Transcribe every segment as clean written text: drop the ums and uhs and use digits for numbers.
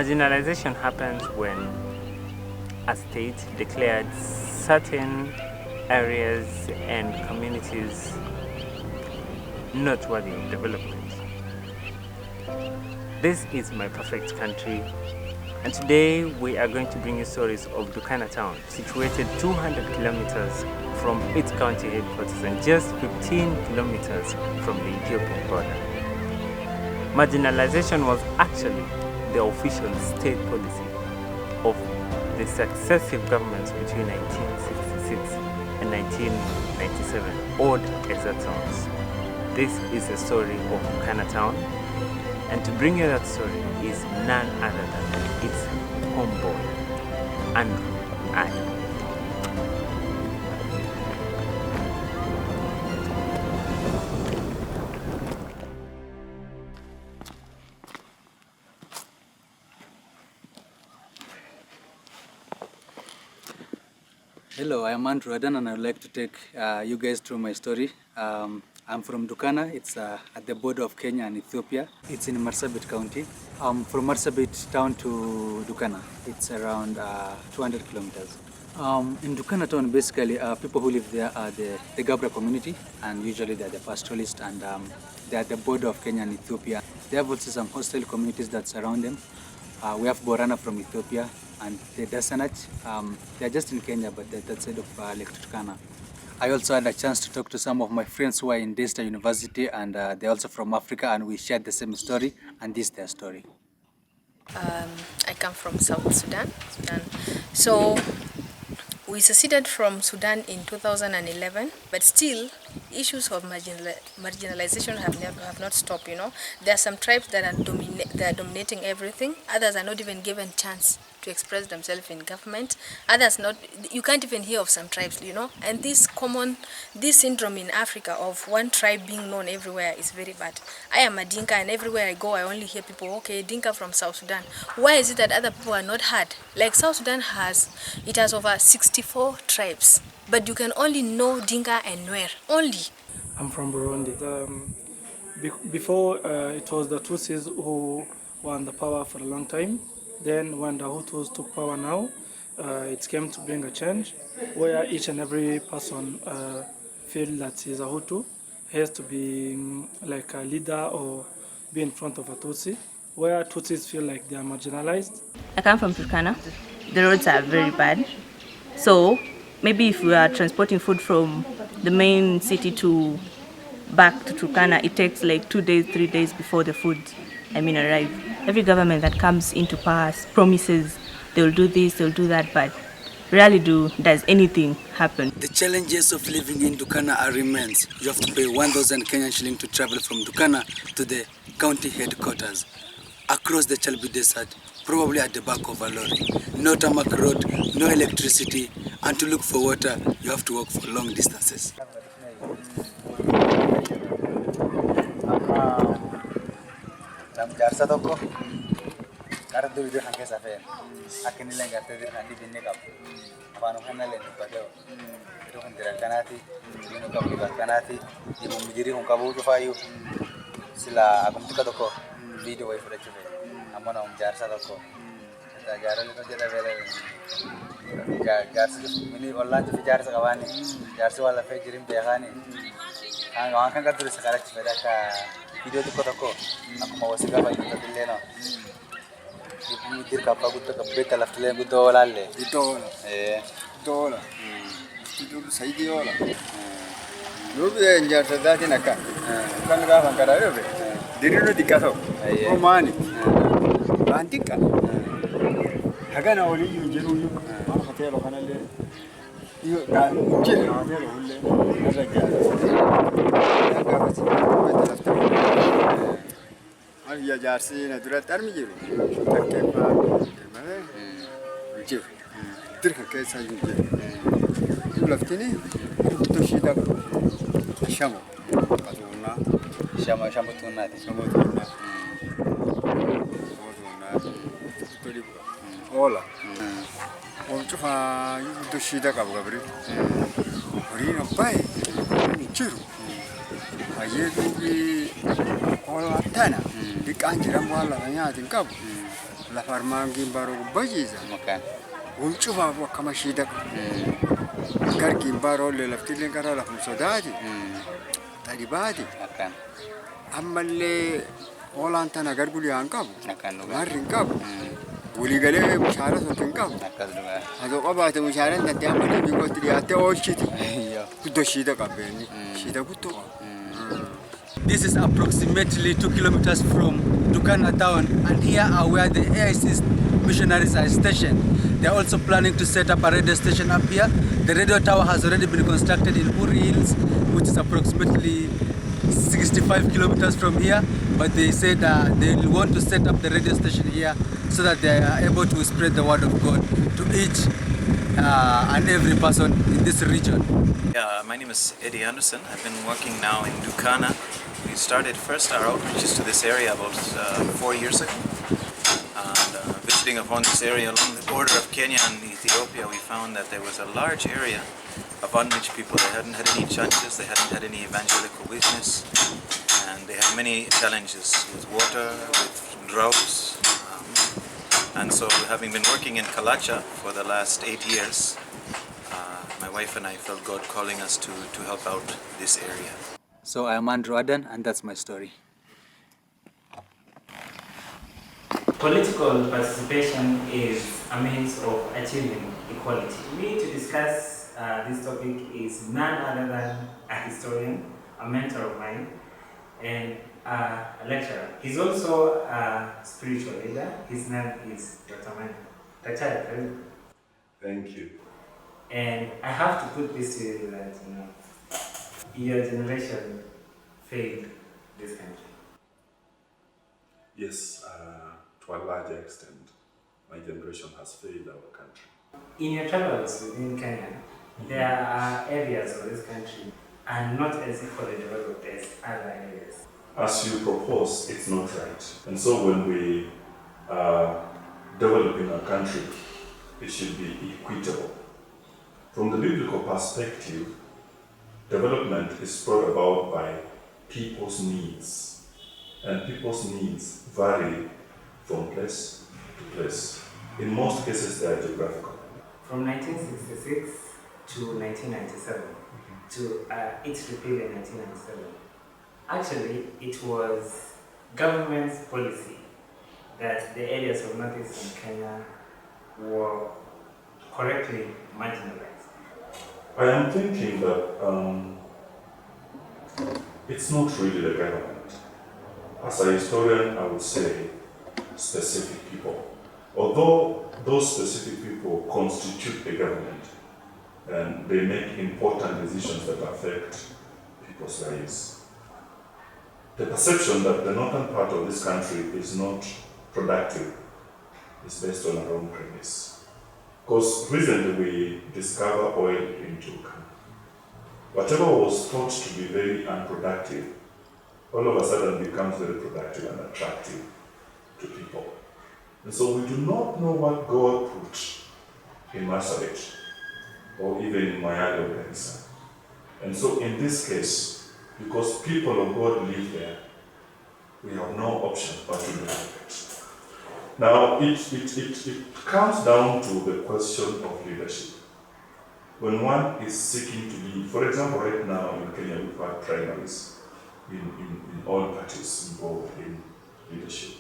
Marginalization happens when a state declared certain areas and communities not worthy of development. This is my perfect country, and today we are going to bring you stories of Dukana town, situated 200 kilometers from its county headquarters and just 15 kilometers from the Ethiopian border. Marginalization was actually the official state policy of the successive governments between 1966 and 1997, odd as that sounds. This is the story of Dukana town, and to bring you that story is none other than its homeboy, Andrew Adam. Hello, I am Andrew Adan, and I would like to take you guys through my story. I'm from Dukana. It's at the border of Kenya and Ethiopia. It's in Marsabit County. From Marsabit town to Dukana, it's around 200 kilometers. In Dukana town, basically, people who live there are the Gabra community, and usually they're the pastoralists, and they're at the border of Kenya and Ethiopia. They have also some hostile communities that surround them. We have Borana from Ethiopia, and the Dasanach. They're just in Kenya, but they're that side of Lake Turkana. I also had a chance to talk to some of my friends who are in Daystar University, and they're also from Africa, and we shared the same story, and this is their story. I come from South Sudan. So we seceded from Sudan in 2011, but still issues of marginalization have not stopped. You know, there are some tribes that are dominating everything. Others are not even given chance to express themselves in government. Others not. You can't even hear of some tribes. You know, and this syndrome in Africa of one tribe being known everywhere is very bad. I am a Dinka, and everywhere I go, I only hear people, okay, Dinka from South Sudan. Why is it that other people are not heard? Like South Sudan has over 64 tribes, but you can only know Dinka and Nuer only. I'm from Burundi. Before it was the Tutsis who were in the power for a long time. Then when the Hutus took power now, it came to bring a change where each and every person feel that he's a Hutu. He has to be like a leader or be in front of a Tutsi, where Tutsis feel like they are marginalized. I come from Turkana. The roads are very bad. So maybe if we are transporting food from the main city to back to Turkana, it takes like 2 days, 3 days before the food arrive. Every government that comes into power promises they'll do this, they'll do that, but rarely does anything happen. The challenges of living in Dukana are immense. You have to pay 1,000 Kenyan shilling to travel from Dukana to the county headquarters, across the Chalbi Desert, probably at the back of a lorry. No tarmac road, no electricity, and to look for water, you have to walk for long distances. Lafarmangi baro bajiza makan. Unchuba wakama shida. Gargi baro le laftile gara la fumsodadi. Tadi badi. Makan. Amalle Holantana garguli ankabu. Makan. Marin kabu. Uli gale mushara sokin kabu. Makan. Ado qabate mushara nante amalle bigotri ate oshiti. Kudo shida kabeni. Shida kuto. This is approximately 2 kilometers from Dukana town, and here are where the AIC missionaries are stationed. They are also planning to set up a radio station up here. The radio tower has already been constructed in Uri Hills, which is approximately 65 kilometers from here, but they said they want to set up the radio station here so that they are able to spread the word of God to each and every person in this region. Yeah, my name is Eddie Anderson. I've been working now in Dukana. We started first our outreaches to this area about 4 years ago. And visiting upon this area along the border of Kenya and Ethiopia, we found that there was a large area of unreached people. They hadn't had any churches, they hadn't had any evangelical witness, and they had many challenges with water, with droughts. And so, having been working in Kalacha for the last 8 years, my wife and I felt God calling us to help out this area. So I am Andrew Adan, and that's my story. Political participation is a means of achieving equality. Me to discuss this topic is none other than a historian, a mentor of mine, and a lecturer. He's also a spiritual leader. His name is Dr. Moi. Dr. Thank you. And I have to put this to you that your generation failed this country. Yes, to a large extent, my generation has failed our country. In your travels within Kenya, there are areas of this country are not as equally developed as other areas. As you propose, it's not right. And so when we are developing a country, it should be equitable. From the biblical perspective, development is brought about by people's needs. And people's needs vary from place to place. In most cases, they are geographical. From 1966 to 1997, to its repeal in 1997, actually it was government's policy that the areas of northeastern Kenya were correctly marginalized. I am thinking that it's not really the government. As a historian, I would say specific people. Although those specific people constitute the government and they make important decisions that affect people's lives, the perception that the northern part of this country is not productive is based on a wrong premise. Because recently we discovered oil in Dukana. Whatever was thought to be very unproductive, all of a sudden becomes very productive and attractive to people. And so we do not know what God put in Marsabit or even in Mayale or Garissa. And so in this case, because people of God live there, we have no option but to develop it. Now, it comes down to the question of leadership. When one is seeking to lead, for example, right now in Kenya, we've had primaries in all parties involved in leadership.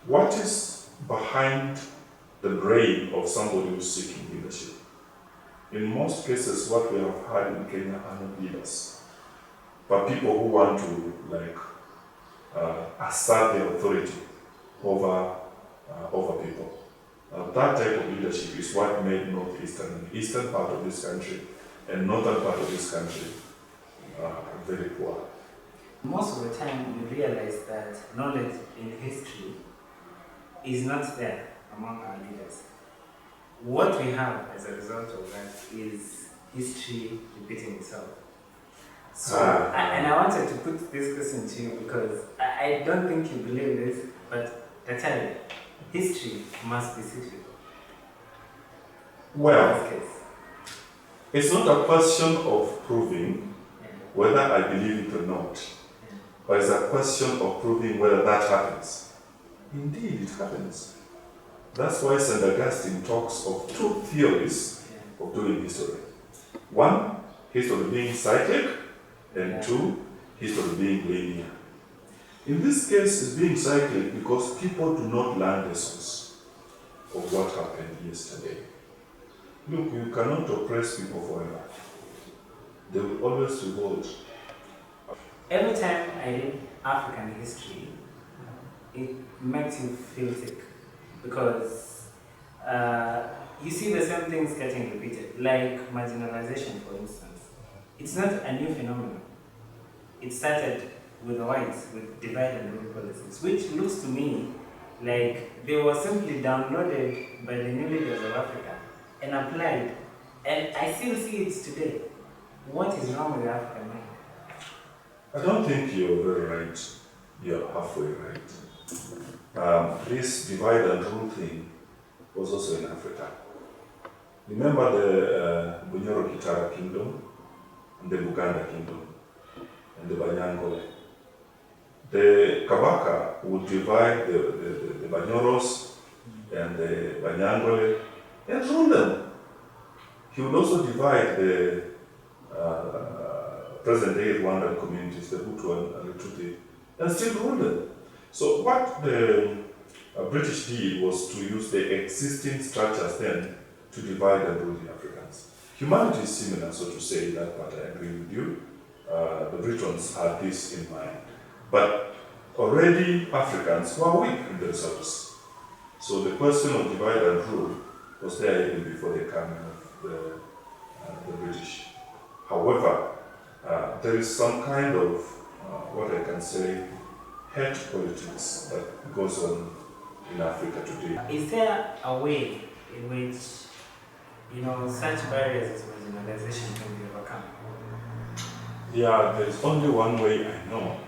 What is behind the brain of somebody who's seeking leadership? In most cases, what we have had in Kenya are not leaders, but people who want to assert their authority over people. That type of leadership is what made northeastern and eastern part of this country and northern part of this country very poor. Most of the time, we realize that knowledge in history is not there among our leaders. What we have as a result of that is history repeating itself. So, and I wanted to put this question to you because I don't think you believe this, but Daktari, history must be cyclical. Well, it's not a question of proving whether I believe it or not, but it's a question of proving whether that happens. Indeed, it happens. That's why St. Augustine talks of two theories of doing history. One, history being cyclic, and two, history being linear. In this case, it's being cyclic because people do not learn lessons of what happened yesterday. Look, you cannot oppress people forever. They will always revolt. Every time I read African history, it makes you feel sick because you see the same things getting repeated, like marginalization, for instance. It's not a new phenomenon. It started with the whites, with divide and rule policies, which looks to me like they were simply downloaded by the new leaders of Africa and applied, and I still see it today. What is wrong with the African mind? I don't think you're very right. You're halfway right. This divide and rule thing was also in Africa. Remember the Bunyoro Kitara kingdom and the Buganda kingdom and the Banyangole. The Kabaka would divide the Banyoros and the Banyangole and rule them. He would also divide the present-day Rwandan communities, the Hutu and the Tutsi, and still rule them. So what the British did was to use the existing structures then to divide and rule the Africans. Humanity is similar, so to say, in that part I agree with you. The Britons had this in mind. But already Africans were weak in themselves. So the question of divide and rule was there even before the coming of the British. However, there is some kind of, what I can say, hate politics that goes on in Africa today. Is there a way in which, such barriers as marginalization can be overcome? Yeah, there's only one way I know,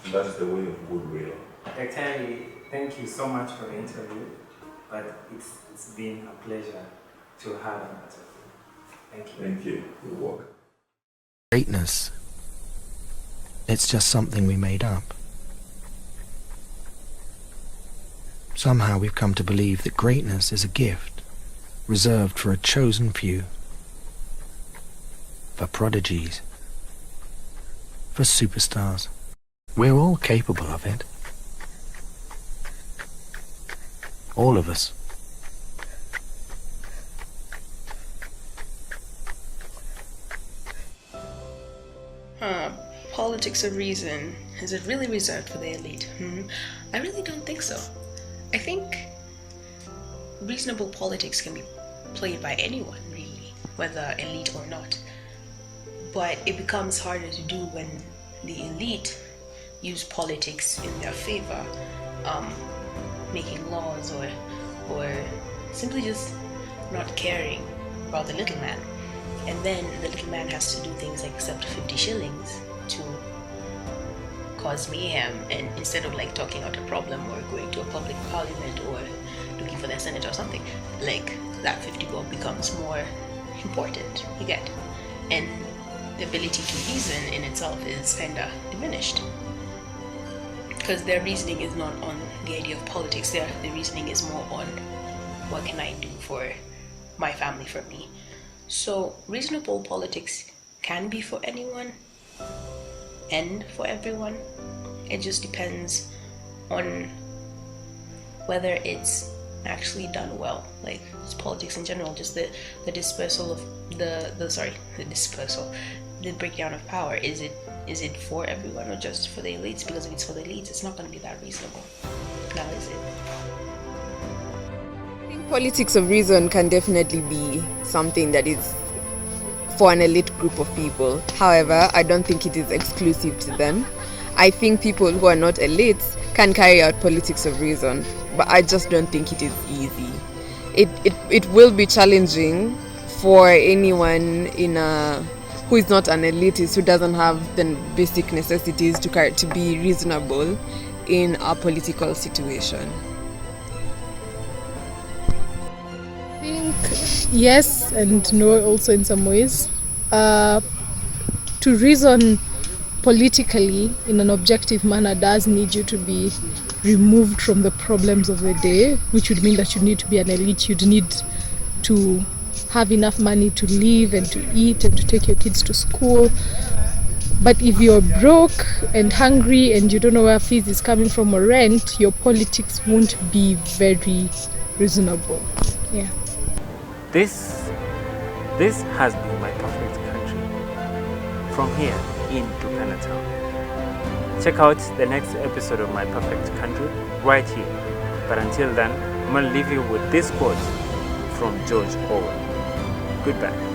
and that's the way of goodwill. Dr. thank you so much for the interview, but it's been a pleasure to have you. Thank you. Thank you. You're welcome. Greatness. It's just something we made up. Somehow we've come to believe that greatness is a gift reserved for a chosen few, for prodigies, for superstars. We're all capable of it. All of us. Politics of reason, is it really reserved for the elite? I really don't think so. I think reasonable politics can be played by anyone, really, whether elite or not. But it becomes harder to do when the elite use politics in their favor, making laws or simply just not caring about the little man. And then the little man has to do things like accept 50 shillings to cause mayhem, and instead of like talking out a problem or going to a public parliament or looking for their senator or something, like that 50 bob becomes more important, you get. And the ability to reason in itself is kinda diminished. Because their reasoning is not on the idea of politics, their reasoning is more on what can I do for my family, for me. So reasonable politics can be for anyone and for everyone. It just depends on whether it's actually done well. Like it's politics in general, just the dispersal of the breakdown of power. Is it for everyone or just for the elites? Because if it's for the elites, it's not going to be that reasonable. Now is it? I think politics of reason can definitely be something that is for an elite group of people. However, I don't think it is exclusive to them. I think people who are not elites can carry out politics of reason, but I just don't think it is easy. It will be challenging for anyone who is not an elitist, who doesn't have the basic necessities to be reasonable in a political situation. I think yes and no also in some ways. To reason politically, in an objective manner, does need you to be removed from the problems of the day, which would mean that you need to be an elite. You'd need to have enough money to live and to eat and to take your kids to school. But if you're broke and hungry and you don't know where fees is coming from or rent, your politics won't be very reasonable. Yeah. This has been my perfect country. From here in Dukana town. Check out the next episode of My Perfect Country right here. But until then, I'm going to leave you with this quote from George Orwell. Goodbye.